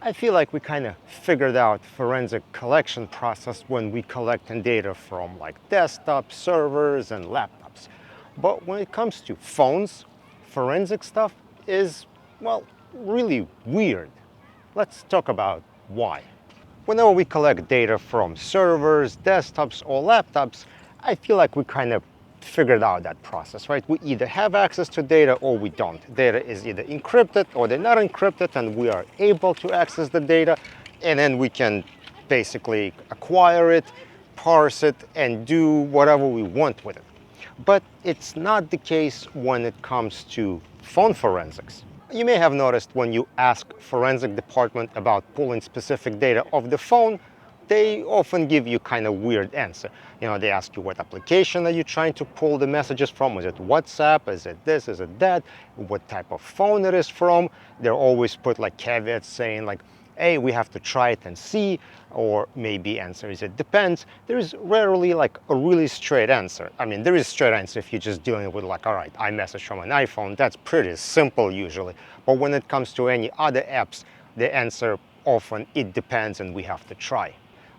I feel like we kind of figured out forensic collection process when we collecting data from like desktop servers and laptops. But when it comes to phones, forensic stuff is, well, really weird. Let's talk about why. Whenever we collect data from servers, desktops, or laptops, I feel like we kind of figured out that process, right? We either have access to data or we don't. Data is either encrypted or they're not encrypted, and we are able to access the data, and then we can basically acquire it, parse it, and do whatever we want with it. But it's not the case when it comes to phone forensics. You may have noticed when you ask forensic department about pulling specific data off the phone, they often give you kind of weird answer. They ask you what application are you trying to pull the messages from? Is it WhatsApp? Is it this? Is it that? What type of phone it is from? They're always put like caveats saying like, hey, we have to try it and see, or maybe answer is it depends. There is rarely like a really straight answer. I mean, there is straight answer if you're just dealing with like, all right, iMessage from an iPhone, that's pretty simple usually. But when it comes to any other apps, the answer often, it depends and we have to try.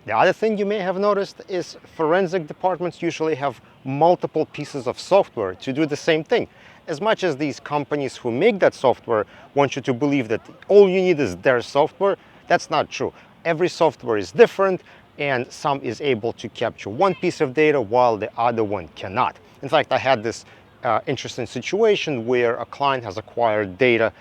The other thing you may have noticed is forensic departments usually have multiple pieces of software to do the same thing. As much as these companies who make that software want you to believe that all you need is their software, that's not true. Every software is different, and some is able to capture one piece of data while the other one cannot. In fact, I had this interesting situation where a client has acquired data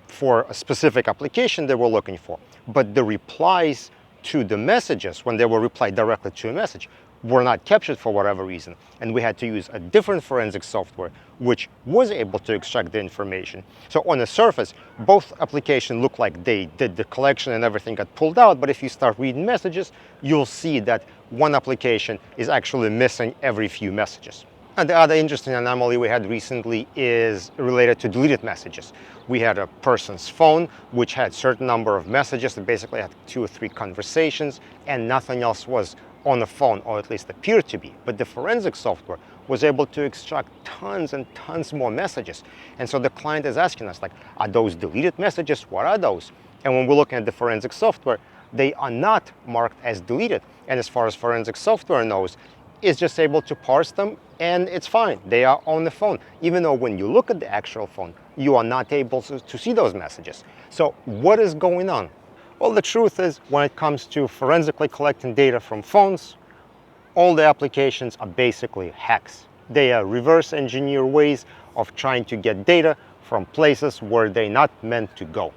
for a specific application they were looking for, but the replies to the messages, when they were replied directly to a message, were not captured for whatever reason, and we had to use a different forensic software which was able to extract the information. So on the surface, both applications look like they did the collection and everything got pulled out, but if you start reading messages, you'll see that one application is actually missing every few messages. And the other interesting anomaly we had recently is related to deleted messages. We had a person's phone which had a certain number of messages, that basically had 2 or 3 conversations, and nothing else was on the phone, or at least appeared to be. But the forensic software was able to extract tons and tons more messages. And so the client is asking us, like, are those deleted messages? What are those? And when we're looking at the forensic software, they are not marked as deleted. And as far as forensic software knows, it's just able to parse them, and it's fine. They are on the phone. Even though when you look at the actual phone, you are not able to see those messages. So what is going on? Well, the truth is, when it comes to forensically collecting data from phones, all the applications are basically hacks. They are reverse engineer ways of trying to get data from places where they're not meant to go.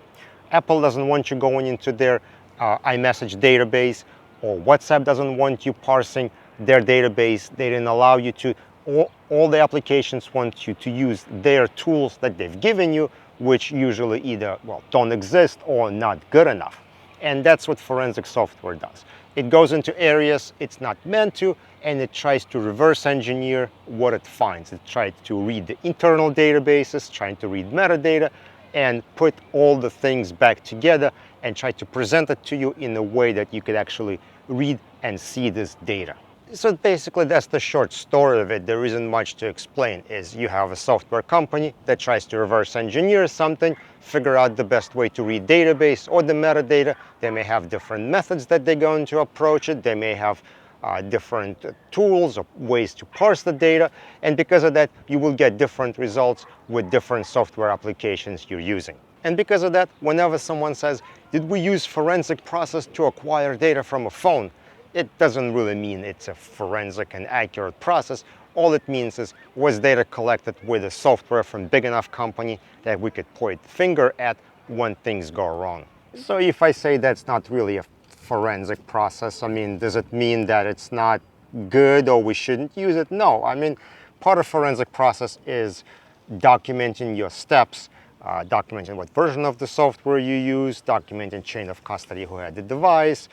Apple doesn't want you going into their iMessage database, or WhatsApp doesn't want you parsing their database. They didn't allow you to. All the applications want you to use their tools that they've given you, which usually either, well, don't exist or not good enough. And that's what forensic software does. It goes into areas it's not meant to, and it tries to reverse engineer what it finds. It tries to read the internal databases, trying to read metadata, and put all the things back together and try to present it to you in a way that you could actually read and see this data. So basically, that's the short story of it. There isn't much to explain. Is you have a software company that tries to reverse engineer something, figure out the best way to read database or the metadata. They may have different methods that they're going to approach it. They may have different tools or ways to parse the data. And because of that, you will get different results with different software applications you're using. And because of that, whenever someone says, did we use forensic process to acquire data from a phone? It doesn't really mean it's a forensic and accurate process. All it means is, was data collected with a software from big enough company that we could point the finger at when things go wrong. So if I say that's not really a forensic process, I mean, does it mean that it's not good or we shouldn't use it? No, I mean, part of forensic process is documenting your steps, documenting what version of the software you use, documenting chain of custody who had the device,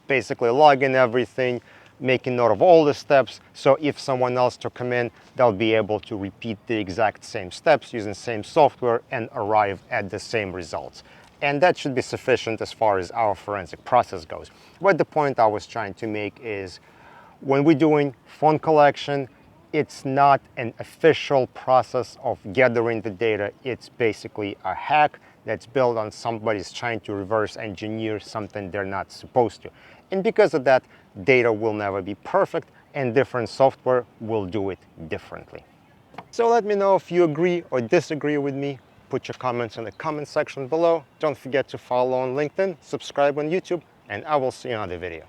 basically logging everything, making note of all the steps, so if someone else to come in, they'll be able to repeat the exact same steps using the same software and arrive at the same results. And that should be sufficient as far as our forensic process goes. But the point I was trying to make is, when we're doing phone collection, it's not an official process of gathering the data. It's basically a hack that's built on somebody's trying to reverse engineer something they're not supposed to. And because of that, data will never be perfect and different software will do it differently. So let me know if you agree or disagree with me. Put your comments in the comment section below. Don't forget to follow on LinkedIn, subscribe on YouTube, and I will see you in another video.